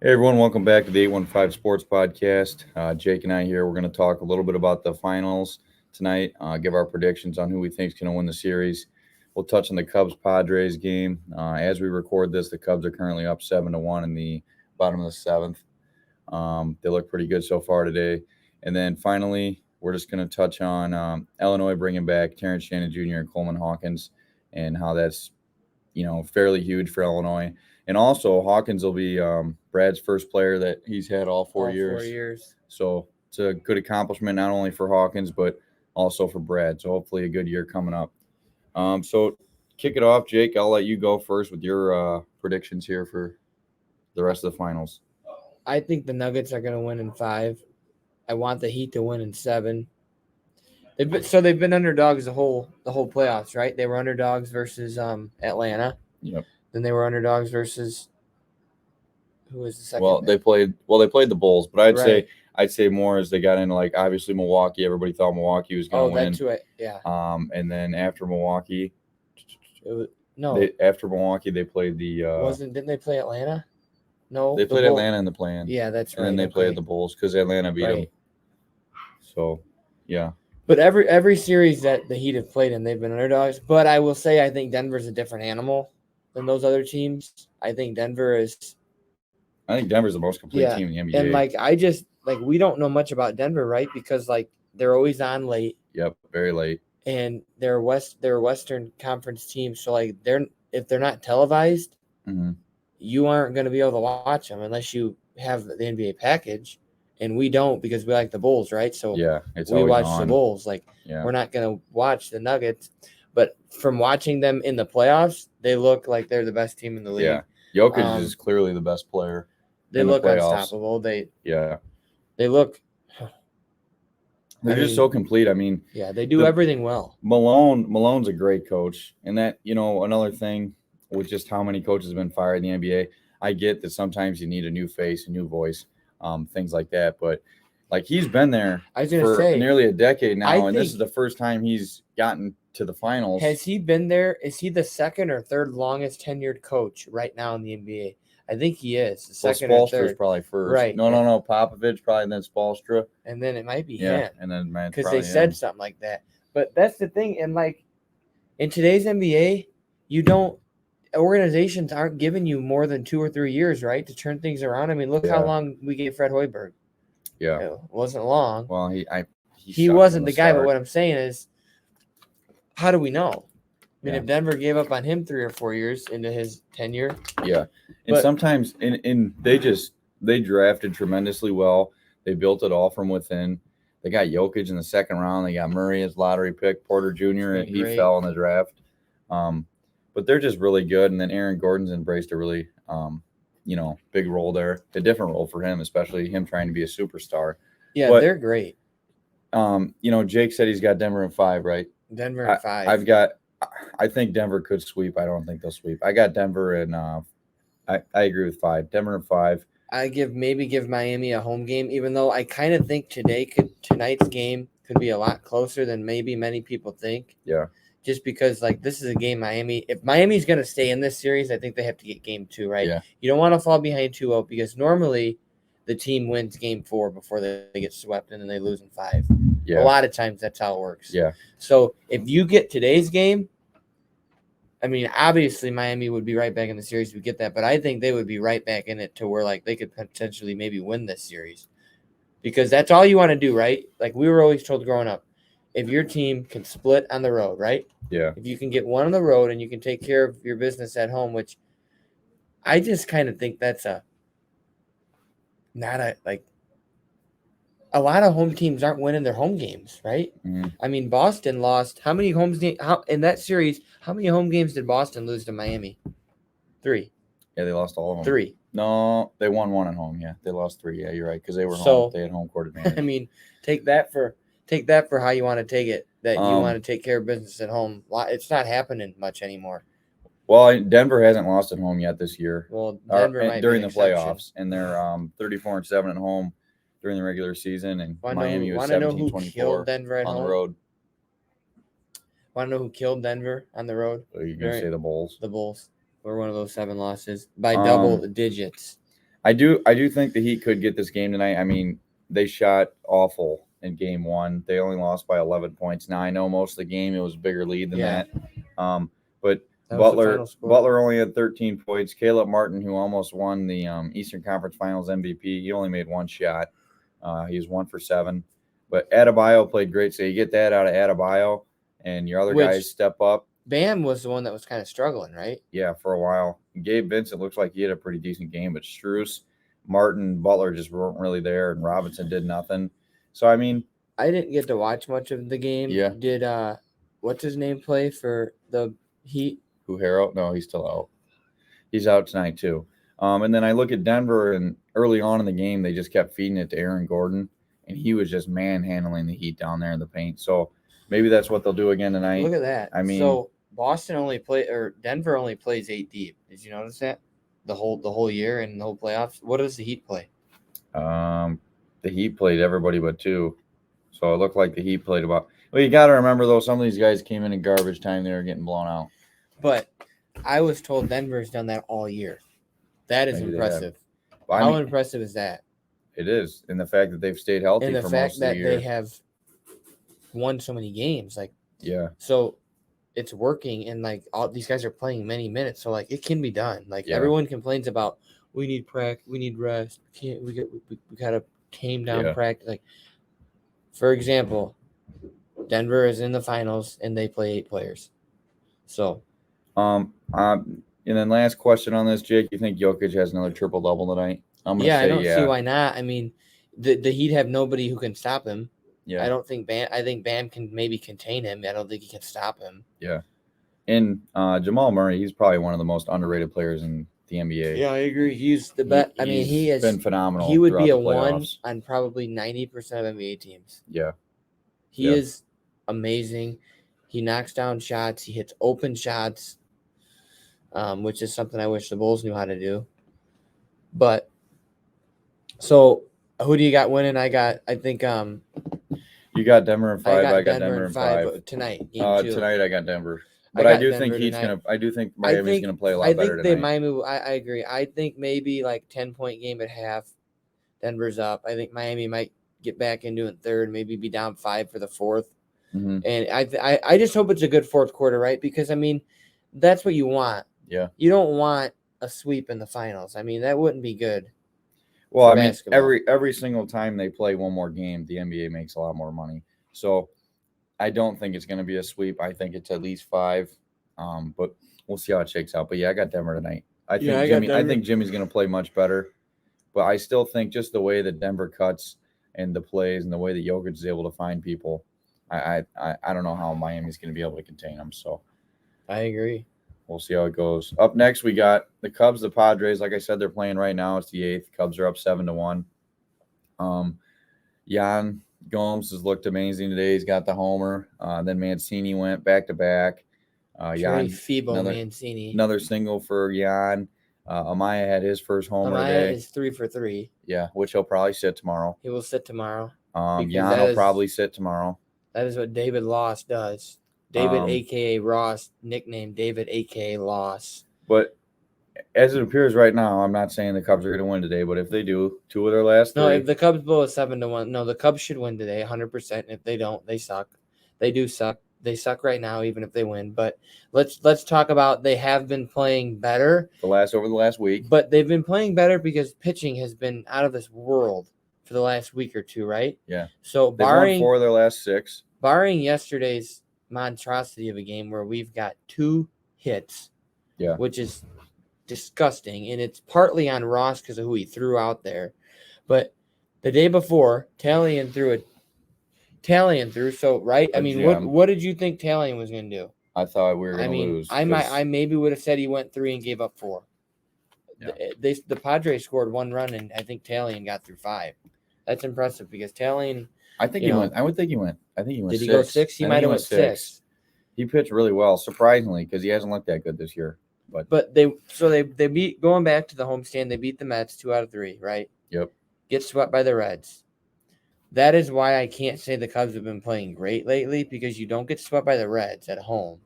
Hey everyone, welcome back to the 815 Sports Podcast. Jake and I here. We're going to talk a little bit about the finals tonight, give our predictions on who we think is going to win the series. We'll touch on the Cubs Padres game. As we record this, the Cubs are currently up 7-1 in the bottom of the seventh. They look pretty good so far today. And then finally, we're just going to touch on Illinois bringing back Terrence Shannon Jr. and Coleman Hawkins and how that's fairly huge for Illinois. And also, Hawkins will be Brad's first player that he's had all 4 years. 4 years. So it's a good accomplishment not only for Hawkins but also for Brad. So hopefully a good year coming up. So kick it off, Jake. I'll let you go first with your predictions here for the rest of the finals. I think the Nuggets are going to win in 5. I want the Heat to win in 7. They've been underdogs the whole playoffs, right? They were underdogs versus Atlanta. Yep. Then they were underdogs versus who was the second? Well, they played the Bulls, but Right. I'd say more as they got into like obviously Milwaukee. Everybody thought Milwaukee was going to win. That's right. Yeah. And then after Milwaukee, No. after Milwaukee they played the Didn't they play Atlanta? No. they played Atlanta in the play-in. Yeah, that's right. And then they played the Bulls because Atlanta beat them. So, yeah. But every series that the Heat have played in, they've been underdogs. But I will say I think Denver's a different animal than those other teams. I think Denver's the most complete team in the NBA. And we don't know much about Denver, right? Because they're always on late. Yep, very late. And they're a Western Conference team, so if they're not televised, you aren't going to be able to watch them unless you have the NBA package. And we don't because we like the Bulls, right? So yeah, we watch the Bulls. We're not going to watch the Nuggets. But from watching them in the playoffs, they look like they're the best team in the league. Yeah, Jokic is clearly the best player. They look unstoppable. They look. They're just so complete. I mean, yeah, they do everything well. Malone's a great coach, and that another thing with just how many coaches have been fired in the NBA. I get that sometimes you need a new face, a new voice. Things like that, but he's been there for nearly a decade now, and this is the first time he's gotten to the finals. Has he been there? Is he the second or third longest tenured coach right now in the NBA? I think he is the second or third. Spolstra's probably first. Right? No, Popovich probably, then Spolstra, and then it might be him. And then because they said something like that. But that's the thing, and in today's NBA, organizations aren't giving you more than 2 or 3 years, right, to turn things around. I mean, look how long we gave Fred Hoiberg. Yeah, it wasn't long. Well, he wasn't the guy, but what I'm saying is, how do we know? I mean, if Denver gave up on him 3 or 4 years into his tenure, and sometimes they drafted tremendously well. They built it all from within. They got Jokic in the second round. They got Murray as lottery pick, Porter Jr. and he fell in the draft. But they're just really good. And then Aaron Gordon's embraced a really, big role there, a different role for him, especially him trying to be a superstar. Yeah, but they're great. Jake said he's got Denver in 5, right? Denver in 5. I think Denver could sweep. I don't think they'll sweep. I got Denver in, I agree with 5. Denver in 5. I give Miami a home game, even though I kind of think tonight's game could be a lot closer than maybe many people think. Yeah. Just because this is a game if Miami's going to stay in this series, I think they have to get game 2, right? Yeah. You don't want to fall behind 2-0 because normally the team wins game 4 before they get swept and then they lose in 5. Yeah. A lot of times that's how it works. Yeah. So if you get today's game, I mean, obviously Miami would be right back in the series. We get that, but I think they would be right back in it to where they could potentially maybe win this series, because that's all you want to do, right? We were always told growing up, if your team can split on the road, right? Yeah. If you can get one on the road and you can take care of your business at home, which I just kind of think that's a lot of home teams aren't winning their home games, right? Mm-hmm. I mean, Boston lost how many in that series? How many home games did Boston lose to Miami? 3. Yeah, they lost all of them. 3. No, they won 1 at home. Yeah, they lost 3. Yeah, you're right, because they were home. They had home court advantage. I mean, take that for how you want to take it. That you want to take care of business at home. It's not happening much anymore. Well, Denver hasn't lost at home yet this year. Well, Denver might during be the playoffs, and they're 34-7 at home during the regular season, and Miami was 17-24 on the road. Want to know who killed Denver on the road? Are you going to say the Bulls? The Bulls were one of those 7 losses by double digits. I do think the Heat could get this game tonight. I mean, they shot awful in game one. They only lost by 11 points. Now I know most of the game it was a bigger lead than Yeah. that. But That was the final score. Butler only had 13 points. Caleb Martin, who almost won the Eastern Conference Finals MVP, he only made one shot. He was 1 for 7. But Adebayo played great. So you get that out of Adebayo, and your other guys step up. Bam was the one that was kind of struggling, right? Yeah, for a while. Gabe Vincent looks like he had a pretty decent game, but Strus, Martin, Butler just weren't really there, and Robinson did nothing. So, I mean, I didn't get to watch much of the game. Yeah. Did what's his name play for the Heat? Harrell? No, he's still out. He's out tonight too. And then I look at Denver, and early on in the game, they just kept feeding it to Aaron Gordon, and he was just manhandling the Heat down there in the paint. So maybe that's what they'll do again tonight. Look at that. I mean, so Denver only plays 8 deep. Did you notice that? The whole year and the whole playoffs. What does the Heat play? The Heat played everybody but 2. So it looked like the Heat played about. Well, you got to remember though, some of these guys came in garbage time; they were getting blown out. But I was told Denver's done that all year. That is Maybe impressive. Well, How impressive is that? It is, and the fact that they've stayed healthy And the for fact most of that the year. they have won so many games, like Yeah. So it's working, and like all these guys are playing many minutes, so like it can be done. Like Yeah. everyone complains about we need practice, we need rest, we gotta tame down Yeah. practice. Like for example, Denver is in the finals and they play 8 players. So And then last question on this, Jake, you think Jokic has another triple double tonight? I'm gonna say I don't see why not. I mean, the Heat have nobody who can stop him. Yeah. I think Bam can maybe contain him. I don't think he can stop him. Yeah. And Jamal Murray, he's probably one of the most underrated players in the NBA. Yeah, I agree. He's the best. I mean, he has been phenomenal. He would be a throughout the 1 playoffs. on probably 90% of NBA teams. Yeah. He is amazing. He knocks down shots. He hits open shots, which is something I wish the Bulls knew how to do. But so who do you got winning? I think you got Denver in 5. I got Denver in 5 tonight. Game 2. Tonight I got Denver. But I do think Denver I do think Miami's gonna play a lot better tonight. Miami. I agree. I think maybe like 10-point game at half. Denver's up. I think Miami might get back into it third, maybe be down 5 for the fourth. Mm-hmm. And I just hope it's a good fourth quarter, right? Because I mean, that's what you want. Yeah. You don't want a sweep in the finals. I mean, that wouldn't be good. Well, I mean, every single time they play one more game, the NBA makes a lot more money. So I don't think it's going to be a sweep. I think it's at least 5. But we'll see how it shakes out. But yeah, I got Denver tonight. I think Jimmy's going to play much better. But I still think just the way that Denver cuts and the plays and the way that Jokic is able to find people, I don't know how Miami's going to be able to contain them. So I agree. We'll see how it goes. Up next, we got the Cubs, the Padres. Like I said, they're playing right now. It's the 8th. Cubs are up 7-1. Yan Gomes has looked amazing today. He's got the homer. Then Mancini went back-to-back. Mancini. Another single for Yan. Amaya had his first homer today. Amaya is 3 for 3. Yeah, which he'll probably sit tomorrow. He will sit tomorrow. Yan will probably sit tomorrow. That is what David Loss does. David, a.k.a. Ross, nicknamed David, a.k.a. Loss. But as it appears right now, I'm not saying the Cubs are going to win today, but if they do, 2 of their last 3. No, if the Cubs blow a 7-1, no, the Cubs should win today, 100%. If they don't, they suck. They do suck. They suck right now, even if they win. But let's talk about they have been playing better over the last week. But they've been playing better because pitching has been out of this world for the last week or 2, right? Yeah. So they've won 4 of their last 6. Barring yesterday's monstrosity of a game where we've got 2 hits, which is disgusting, and it's partly on Ross because of who he threw out there. But the day before, Talion threw. So right, I mean, what did you think Talion was going to do? I thought we were going to lose. I maybe would have said he went 3 and gave up 4. Yeah. The Padres scored 1 run, and I think Talion got through 5. That's impressive because Talion. I think he went. I would think he went. I think he went. Did 6. He go 6? He might have went 6. He pitched really well, surprisingly, because he hasn't looked that good this year. But they beat, going back to the homestand, they beat the Mets 2 out of 3, right? Yep. Get swept by the Reds. That is why I can't say the Cubs have been playing great lately, because you don't get swept by the Reds at home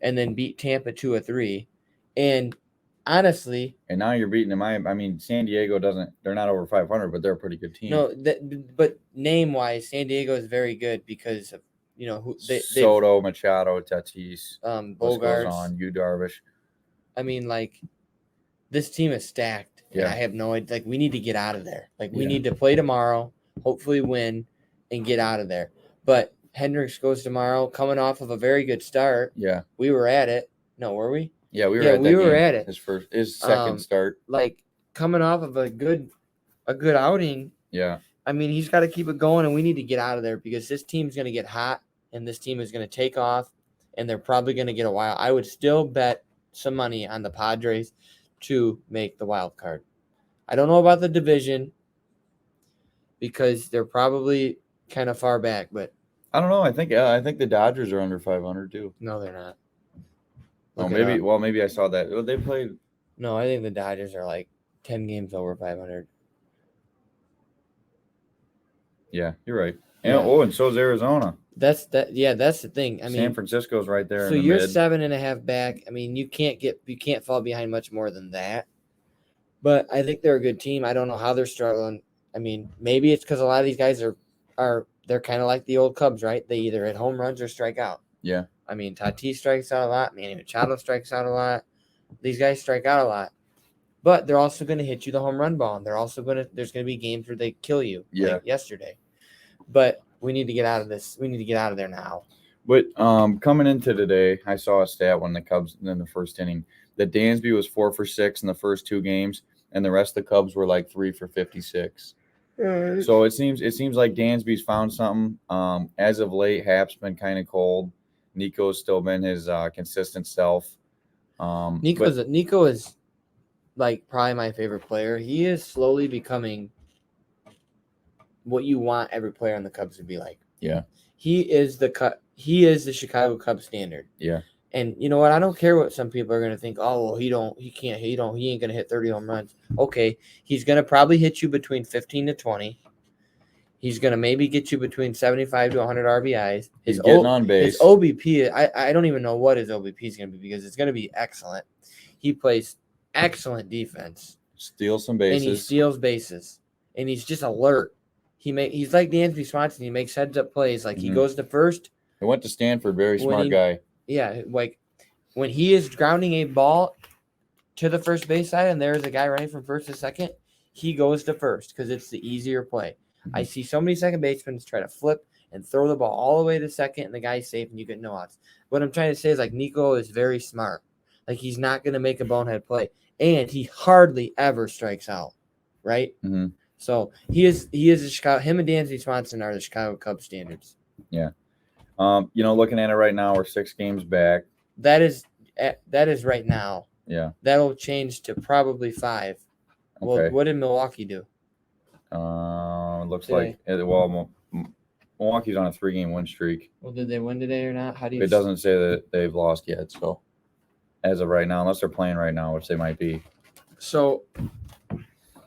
and then beat Tampa 2 of 3. And honestly, And now you're beating them. I mean, San Diego doesn't. They're not over 500, but they're a pretty good team. no, but name wise, San Diego is very good because of who they Soto, Machado, Tatis, list goes Bogarts. on. Yu Darvish. I mean, like this team is stacked, and I have no idea. Like we need to get out of there. Like we need to play tomorrow, hopefully win, and get out of there. But Hendricks goes tomorrow, coming off of a very good start. Yeah, we were at it. No, were we? Yeah, we were. At it. His second start. Like coming off of a good outing. Yeah. I mean, he's got to keep it going, and we need to get out of there because this team's going to get hot, and this team is going to take off, and they're probably going to get a while. I would still bet some money on the Padres to make the wild card. I don't know about the division because they're probably kind of far back, but I don't know. I think the Dodgers are under 500 too. No, they're not. Maybe I saw that. Well, they played. No, I think the Dodgers are like 10 games over 500. Yeah, you're right. And so is Arizona. That's the thing. I mean, San Francisco's right there. So you're 7.5 back. I mean, you can't fall behind much more than that. But I think they're a good team. I don't know how they're struggling. I mean, maybe it's because a lot of these guys they're kind of like the old Cubs, right? They either hit home runs or strike out. Yeah. I mean, Tatis strikes out a lot. Manny Machado strikes out a lot. These guys strike out a lot. But they're also going to hit you the home run ball. And there's going to be games where they kill you. Yeah. Like yesterday. But we need to get out of this. We need to get out of there now. But coming into today, I saw a stat when the Cubs in the first inning that Dansby was 4 for 6 in the first 2 games, and the rest of the Cubs were like 3 for 56. So it seems like Dansby's found something. As of late, Hap's been kind of cold. Nico's still been his consistent self. Nico is like probably my favorite player. He is slowly becoming what you want every player on the Cubs to be like. Yeah. He is the Chicago Cubs standard. Yeah. And you know what? I don't care what some people are going to think. Oh, well, he ain't going to hit 30 home runs. Okay. He's going to probably hit you between 15 to 20. He's going to maybe get you between 75 to 100 RBIs. He's getting on base. His OBP, I don't even know what his OBP is going to be because it's going to be excellent. He plays excellent defense. Steals some bases. And he steals bases. And he's just alert. He's like Dansby Swanson. He makes heads-up plays. Like, he goes to first. He went to Stanford. Very smart guy. Yeah, like, when he is grounding a ball to the first base side and there's a guy running from first to second, he goes to first because it's the easier play. I see so many second basemen try to flip and throw the ball all the way to second, and the guy's safe, and you get no outs. What I'm trying to say is, like, Nico is very smart. Like, he's not going to make a bonehead play, and he hardly ever strikes out, right? Mm-hmm. So he is a Chicago. Him and Dansby Swanson are the Chicago Cubs standards. Yeah. Looking at it right now, we're 6 games back. That is right now. Yeah. That'll change to probably 5. Okay. Well, what did Milwaukee do? Looks like Milwaukee's on a 3-game win streak. Well, did they win today or not? It doesn't say that they've lost yet. So, as of right now, unless they're playing right now, which they might be. So,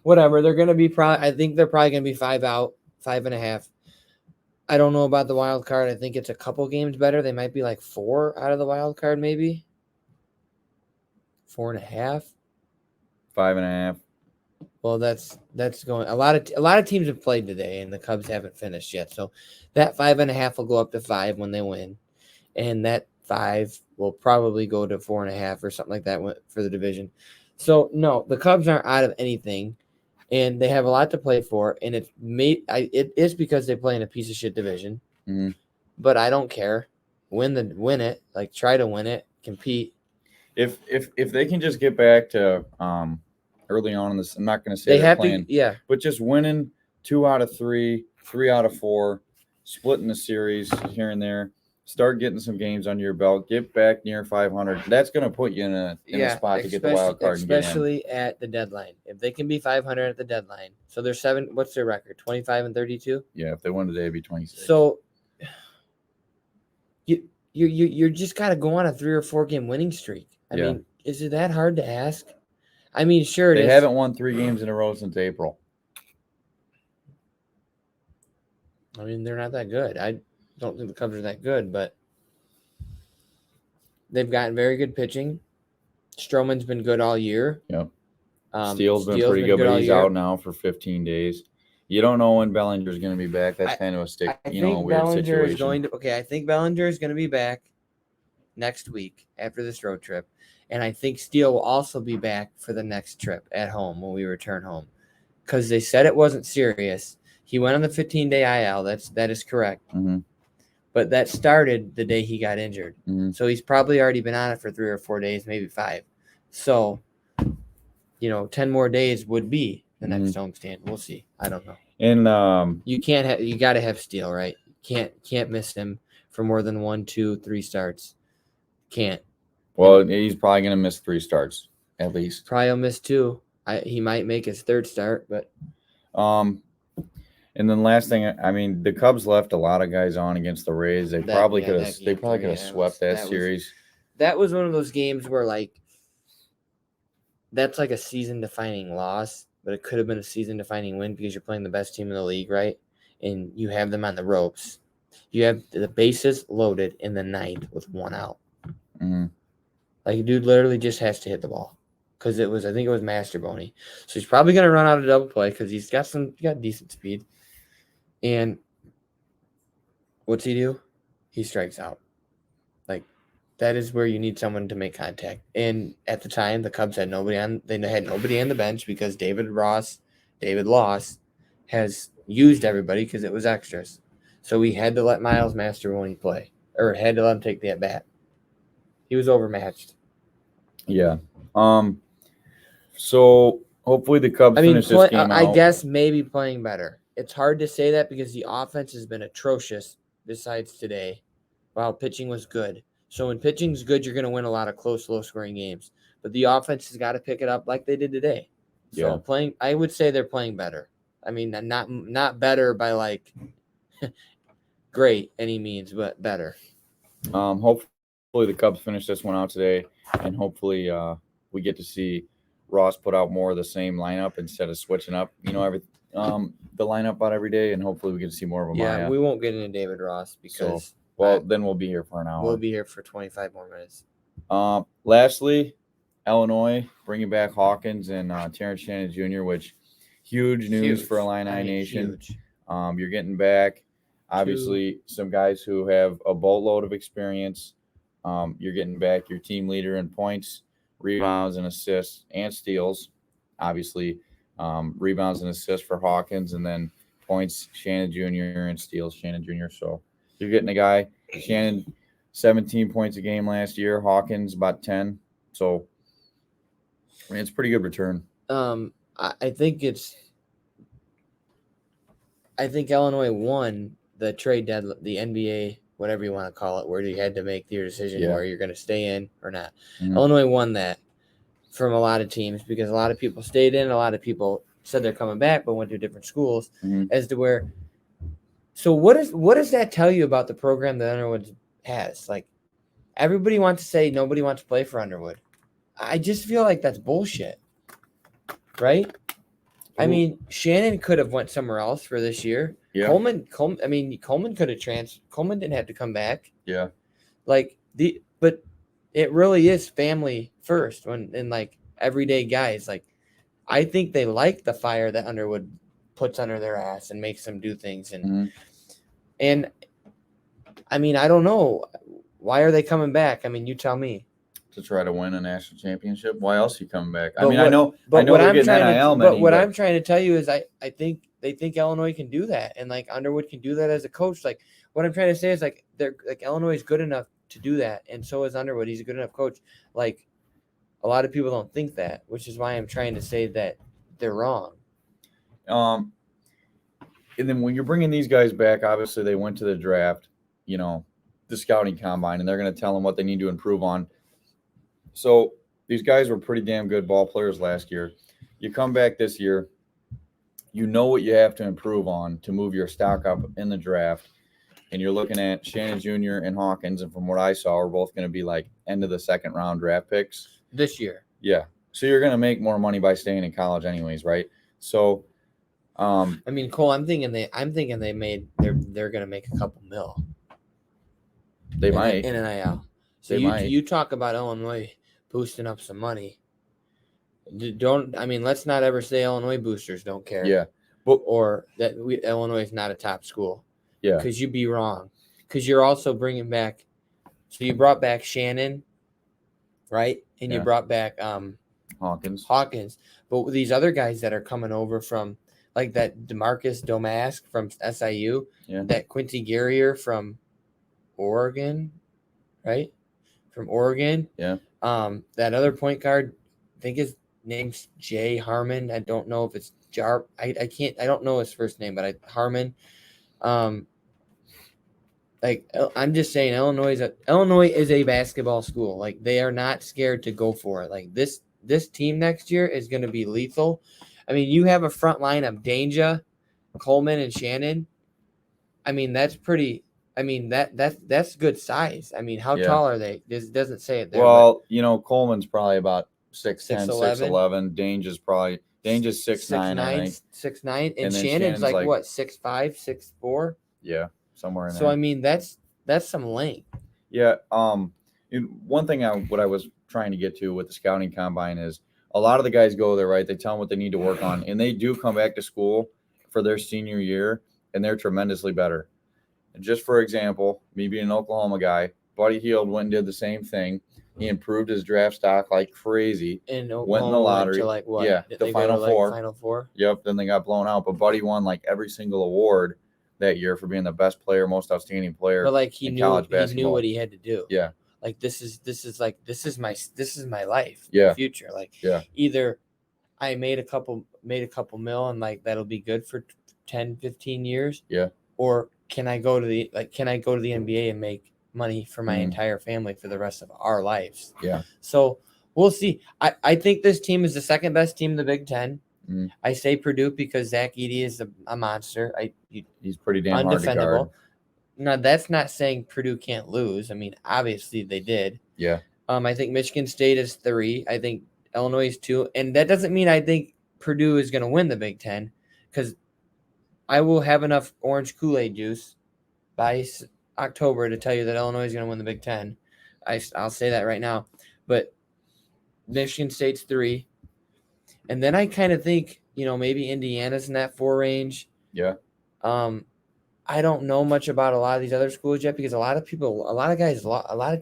whatever. They're going to be I think they're probably going to be 5 out, 5.5. I don't know about the wild card. I think it's a couple games better. They might be like 4 out of the wild card, maybe 4.5, 5.5. Well, that's going. A lot of teams have played today, and the Cubs haven't finished yet. So that 5.5 will go up to 5 when they win, and that 5 will probably go to 4.5 or something like that for the division. So no, the Cubs aren't out of anything, and they have a lot to play for. And it is because they play in a piece of shit division. Mm-hmm. But I don't care. Win it. Like, try to win it. Compete. If they can just get back to early on in this, I'm not going to say they're playing, but just winning 2 out of 3, 3 out of 4, splitting the series here and there, start getting some games under your belt, get back near 500. That's going to put you in a spot to get the wild card, especially at the deadline. If they can be 500 at the deadline, so they're 7. What's their record? 25 and 32. Yeah, if they win today, it'd be 26. So you're just got to go on a 3 or 4 game winning streak. I mean, is it that hard to ask? I mean, sure it is. They haven't won 3 games in a row since April. I mean, they're not that good. I don't think the Cubs are that good, but they've gotten very good pitching. Stroman's been good all year. Yep. Steele's been pretty good, but he's out now for 15 days. You don't know when Bellinger's going to be back. That's kind of a weird Bellinger situation. I think Bellinger is going to be back next week after this road trip. And I think Steele will also be back for the next trip at home when we return home. Because they said it wasn't serious. He went on the 15-day IL. That is correct. Mm-hmm. But that started the day he got injured. Mm-hmm. So he's probably already been on it for 3 or 4 days, maybe 5. So, 10 more days would be the next homestand. We'll see. I don't know. And you got to have Steele, right? Can't miss him for more than 1, 2, 3 starts. Can't. Well, he's probably going to miss 3 starts at least. Probably will miss 2. He might make his 3rd start, but. And then last thing, I mean, the Cubs left a lot of guys on against the Rays. They probably could have swept that series. That was one of those games where that's like a season-defining loss, but it could have been a season-defining win because you're playing the best team in the league, right? And you have them on the ropes. You have the bases loaded in the 9th with 1 out. Mm-hmm. Dude literally just has to hit the ball because I think it was Master Boney. So he's probably going to run out of double play because he's got decent speed. And what's he do? He strikes out. That is where you need someone to make contact. And at the time, the Cubs had nobody on. They had nobody on the bench because David Loss, has used everybody because it was extras. So we had to let Miles Mastrobuoni play, or had to let him take the at bat. He was overmatched. Yeah. So hopefully the Cubs finish this game out. I guess maybe playing better. It's hard to say that because the offense has been atrocious besides today, while pitching was good. So when pitching's good, you're going to win a lot of close, low-scoring games. But the offense has got to pick it up like they did today. So I would say they're playing better. I mean, not better by great any means, but better. Hopefully the Cubs finish this one out today, and hopefully we get to see Ross put out more of the same lineup instead of switching up, the lineup out every day, and hopefully we get to see more of them. Yeah, we won't get into David Ross because then we'll be here for an hour. We'll be here for 25 more minutes. Lastly, Illinois bringing back Hawkins and Terrence Shannon Jr., which huge news for Illini Nation. Huge. You're getting back, obviously, some guys who have a boatload of experience. You're getting back your team leader in points, rebounds, and assists, and steals. Obviously, rebounds and assists for Hawkins, and then points, Shannon Jr., and steals, Shannon Jr. So you're getting a guy, Shannon, 17 points a game last year, Hawkins about 10. So, it's a pretty good return. I think Illinois won the trade deadline, the NBA, whatever you want to call it, where you had to make your decision where you're going to stay in or not. Mm-hmm. Illinois won that from a lot of teams because a lot of people stayed in, a lot of people said they're coming back but went to different schools as to where. So what does that tell you about the program that Underwood has? Everybody wants to say nobody wants to play for Underwood. I just feel like that's bullshit, right? I mean, Shannon could have went somewhere else for this year. Yeah. Coleman could have Coleman didn't have to come back. Yeah. But it really is family first everyday guys. I think they like the fire that Underwood puts under their ass and makes them do things. And I mean, I don't know. Why are they coming back? I mean, you tell me. To try to win a national championship. Why else are you coming back? I know they're getting NIL money. But what I'm trying to tell you is I think they think Illinois can do that. And Underwood can do that as a coach. What I'm trying to say is they're Illinois is good enough to do that. And so is Underwood. He's a good enough coach. A lot of people don't think that, which is why I'm trying to say that they're wrong. And then when you're bringing these guys back, obviously they went to the draft, the scouting combine, and they're going to tell them what they need to improve on. So these guys were pretty damn good ball players last year. You come back this year, you know what you have to improve on to move your stock up in the draft. And you're looking at Shannon Jr. and Hawkins, and from what I saw, we're both going to be end of the second round draft picks this year. Yeah. So you're going to make more money by staying in college anyways, right? So I mean, Cole, I'm thinking they're going to make a couple mil. They might in NIL. So you talk about Illinois boosting up some money. Let's not ever say Illinois boosters don't care. Yeah. Or that Illinois is not a top school. Yeah. Because you'd be wrong. Because you're also bringing back. So you brought back Shannon, right? And you brought back Hawkins. But these other guys that are coming over from, like that DeMarcus Domask from SIU, that Quincy Guerrier from Oregon, right? From Oregon. Yeah. That other point guard, I think his name's Jay Harmon. I don't know if it's Jar. I don't know his first name, but Harmon. Like, I'm just saying, Illinois is a basketball school. Like, they are not scared to go for it. Like, this team next year is going to be lethal. I mean, you have a front line of Danja, Coleman, and Shannon. I mean, that's pretty. I mean, that's good size. I mean, how tall are they? This doesn't say it there. Well, Coleman's probably about 6'10", 6'11". Danja's 6'9", I think. 6'9", and Shannon's like what, 6'5", 6'4"? Yeah, somewhere in there. So I mean, that's some length. Yeah. One thing what I was trying to get to with the scouting combine is a lot of the guys go there, right? They tell them what they need to work on, and they do come back to school for their senior year, and they're tremendously better. And just for example, me being an Oklahoma guy, Buddy Hield went and did the same thing. He improved his draft stock like crazy. And went in the lottery. To like what? Yeah, the Final Four. Final Four. Yep. Then they got blown out, but Buddy won like every single award that year for being the best player, most outstanding player. But like he knew what he had to do. Yeah. Like this is my life. Yeah. In the future. Like either I made a couple mil and like that'll be good for 10, 15 years. Yeah. Or can I go to the NBA and make money for my entire family for the rest of our lives? Yeah. So we'll see. I think this team is the second best team in the Big Ten. I say Purdue because Zach Edey is a monster. He's pretty damn hard to guard. Now, that's not saying Purdue can't lose. I mean, obviously they did. Yeah. I think Michigan State is 3. I think Illinois is 2. And that doesn't mean I think Purdue is going to win the Big Ten, because I will have enough orange Kool-Aid juice by October to tell you that Illinois is going to win the Big Ten. I'll say that right now. But Michigan State's 3. And then I kind of think, maybe Indiana's in that 4 range. Yeah. I don't know much about a lot of these other schools yet, because a lot of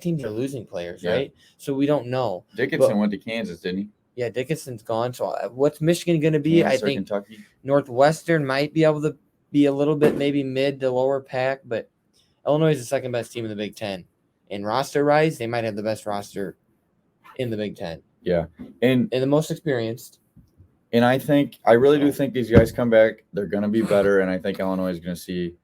teams are losing players, right? So we don't know. Dickinson went to Kansas, didn't he? Yeah, Dickinson's gone. So what's Michigan going to be? Kansas, I think Kentucky. Northwestern might be able to be a little bit maybe mid to lower pack, but Illinois is the second best team in the Big Ten. And roster-wise, they might have the best roster in the Big Ten. Yeah. And the most experienced. And I really do think these guys come back. They're going to be better, and I think Illinois is going to see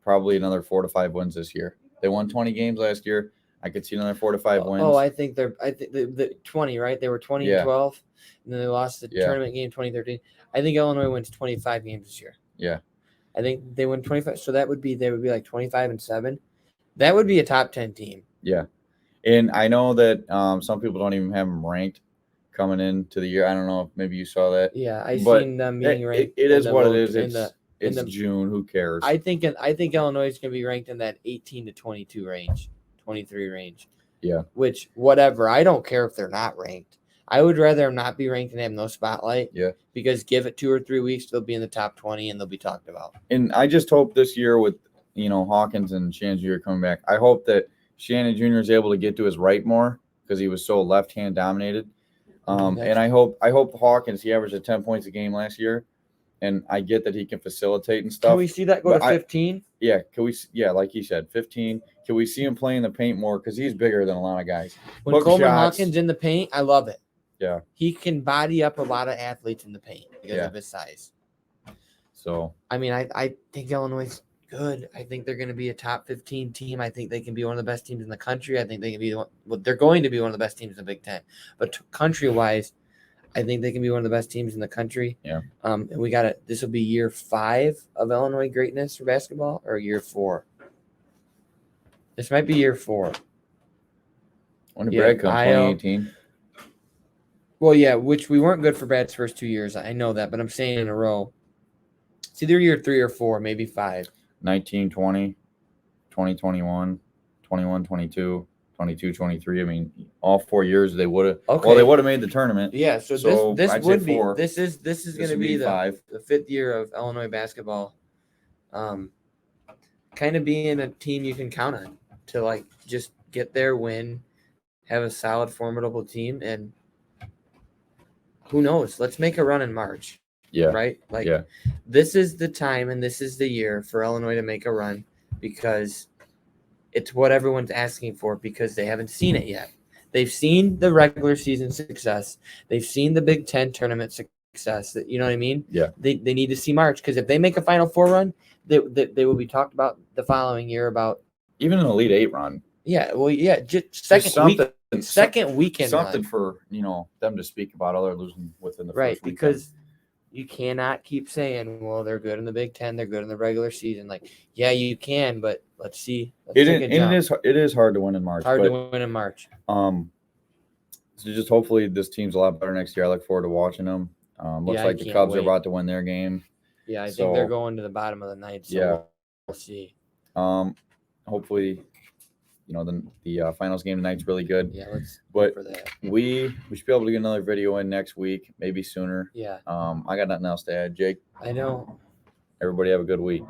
probably another 4 to 5 wins this year. They won 20 games last year. I could see another 4 to 5 wins. Oh, I think the 20, right? They were 20 and 12, and then they lost the tournament game 2013. I think Illinois wins 25 games this year. Yeah. I think they win 25. So they would be like 25-7. That would be a top 10 team. Yeah. And I know that some people don't even have them ranked coming into the year. I don't know if maybe you saw that. Yeah, I seen them being ranked. It is what it is. It's June. Who cares? I think Illinois is going to be ranked in that 18 to 22 range, 23 range. Yeah. Which, whatever. I don't care if they're not ranked. I would rather them not be ranked and have no spotlight. Yeah. Because give it 2 or 3 weeks, they'll be in the top 20 and they'll be talked about. And I just hope this year with, Hawkins and Shannon Jr. coming back, I hope that Shannon Jr. is able to get to his right more, because he was so left-hand dominated. And I hope Hawkins, he averaged 10 points a game last year, and I get that he can facilitate and stuff. Can we see that go to 15? Yeah, like he said, 15. Can we see him play in the paint more? Because he's bigger than a lot of guys. When Coleman Hawkins in the paint, I love it. Yeah. He can body up a lot of athletes in the paint because of his size. So, I mean, I think Illinois is good. I think they're going to be a top 15 team. I think they can be one of the best teams in the country. I think they can be they're going to be one of the best teams in the Big Ten. But country-wise, I think they can be one of the best teams in the country. Yeah. And this will be year 5 of Illinois greatness for basketball, or year 4. This might be year 4. When did Brad come? 2018. Well, yeah, which we weren't good for Brad's first 2 years. I know that, but I'm saying in a row. It's either year 3 or 4, maybe 5. 19, 20, 20, 21, 21, 22, 22, 23. I mean, all 4 years they would have. Okay. Well, they would have made the tournament. Yeah, so this I'd say would be 4. this is going to would be be 5. the 5th year of Illinois basketball. Kind of being a team you can count on to like just get there, win, have a solid, formidable team, and who knows? Let's make a run in March. Yeah. Right? Like this is the time and this is the year for Illinois to make a run because it's what everyone's asking for because they haven't seen it yet. They've seen the regular season success. They've seen the Big Ten tournament success. You know what I mean? Yeah. They need to see March because if they make a Final Four run, they will be talked about the following year about even an Elite 8 run. Yeah, well, yeah, just second weekend something run. for them to speak about other losing within the right first weekend. Because you cannot keep saying, well, they're good in the Big Ten, they're good in the regular season. Like, yeah, you can, but let's see. It is hard to win in March. To win in March. So just hopefully this team's a lot better next year. I look forward to watching them. Looks like the Cubs are about to win their game. Yeah, I think they're going to the bottom of the ninth. So yeah, we'll see. Hopefully, the finals game tonight's really good. Yeah, let's but for that. We should be able to get another video in next week, maybe sooner. Yeah. I got nothing else to add, Jake. I know. Everybody have a good week.